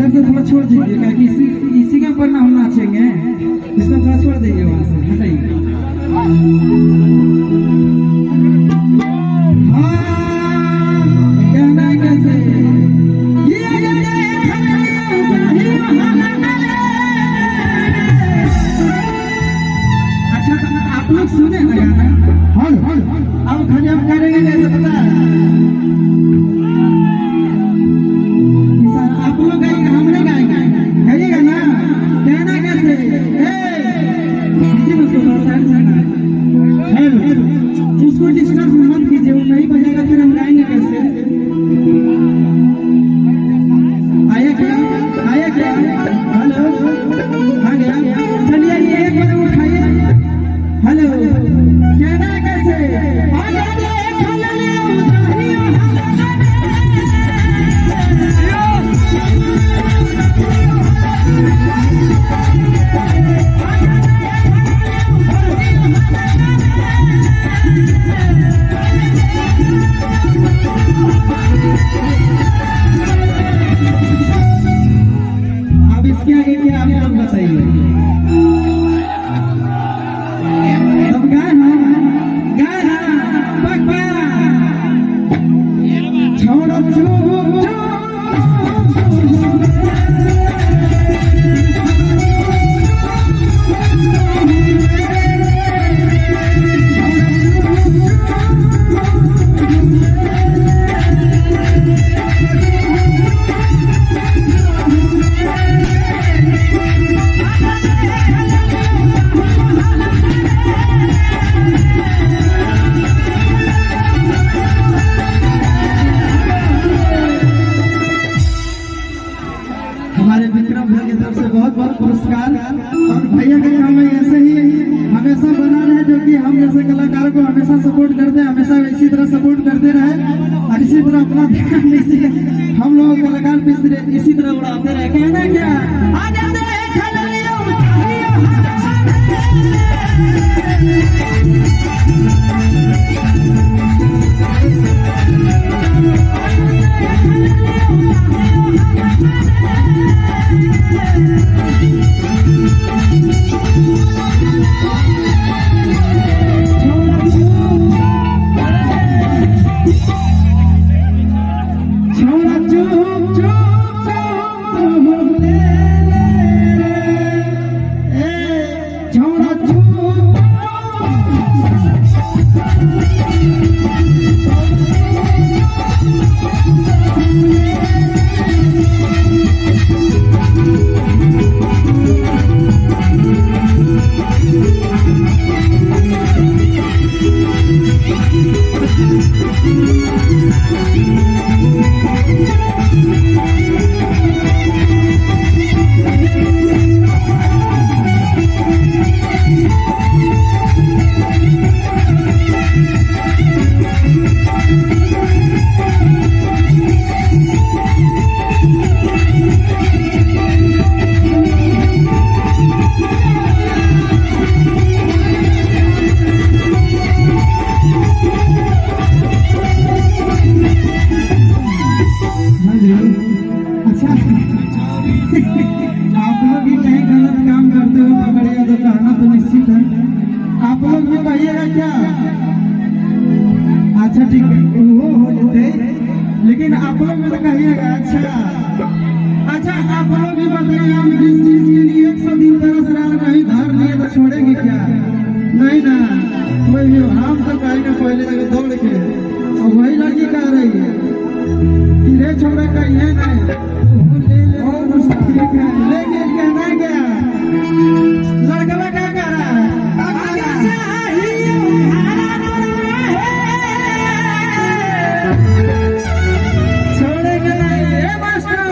तरफ से थोड़ा छोड़ दीजिए, क्योंकि इसी के ऊपर ना हम नाचेंगे, इसको थोड़ा छोड़ दीजिए वहां से, हटाइए। अच्छा आप लोग सुने ना गाना? अब खाली हम करेंगे कैसे पता है? आप लोग गाएंगे, हम नहीं गाएंगे, गाइएगा ना? कहना कैसे? उसको थोड़ा साइड से ना, उसको डिस्टर्ब मत कीजिए, वो नहीं बजाएगा फिर हम गाएंगे कैसे? आया क्या? आया क्या? हेलो, आ गया? चलिए ये एक बार उठाइए। हेलो, कहना कैसे? अब इसके आगे क्या आप लोग बताइए? अब गाए ना पक्का छोड़ो हमारे विक्रम भैया की तरफ से बहुत बहुत पुरस्कार। और भैया का काम है ऐसे ही हमेशा बना रहे, जो कि हम जैसे कलाकारों को हमेशा सपोर्ट करते हैं, हमेशा इसी तरह सपोर्ट करते रहे और इसी तरह अपना ध्यान हम लोग कलाकार पे इसी तरह उड़ाते रहे। कहना क्या? अच्छा आप लोग भी कहीं गलत काम करते हो पकड़िएगा तो कहना तो निश्चित है। आप लोग भी कहिएगा क्या? अच्छा ठीक है, वो हो जाते, लेकिन आप लोग भी तो कहिएगा। अच्छा आप लोग भी बताइए, हम जिस चीज के लिए 100 दिन तरस रहा कहीं धार लिए तो छोड़ेंगे क्या? नहीं ना, कोई भी हम तो कहेंगे पहले जगह दौड़ के। और वही लड़की कह रही है रे छोड़ा कहिए नहीं, लेकिन कहना क्या? लड़का क्या कह रहा है? छोड़ेंगे नहीं मास्टर।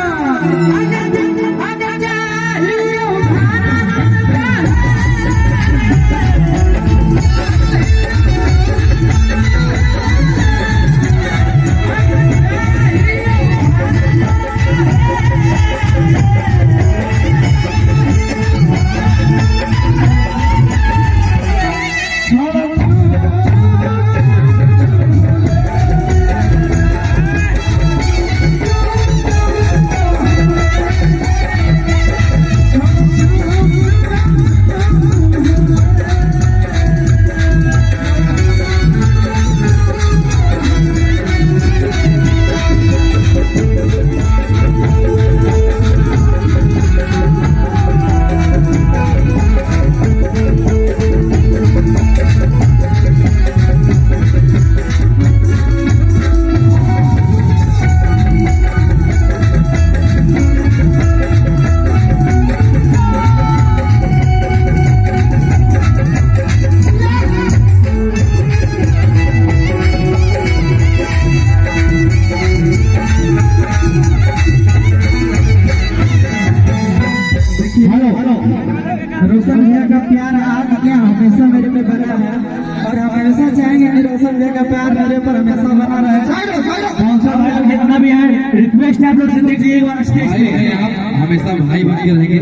रोशन भैया का प्यार आज क्या हमेशा मेरे पे बना है और हमेशा चाहेंगे कि रोशन भैया का प्यार मेरे पर हमेशा बना रहे। कौन सा भाई लोग जितना भी है रिक्वेस्ट है आप लोग से देखिए एक बार स्टेज पे आप हमेशा भाई बन के रहेंगे।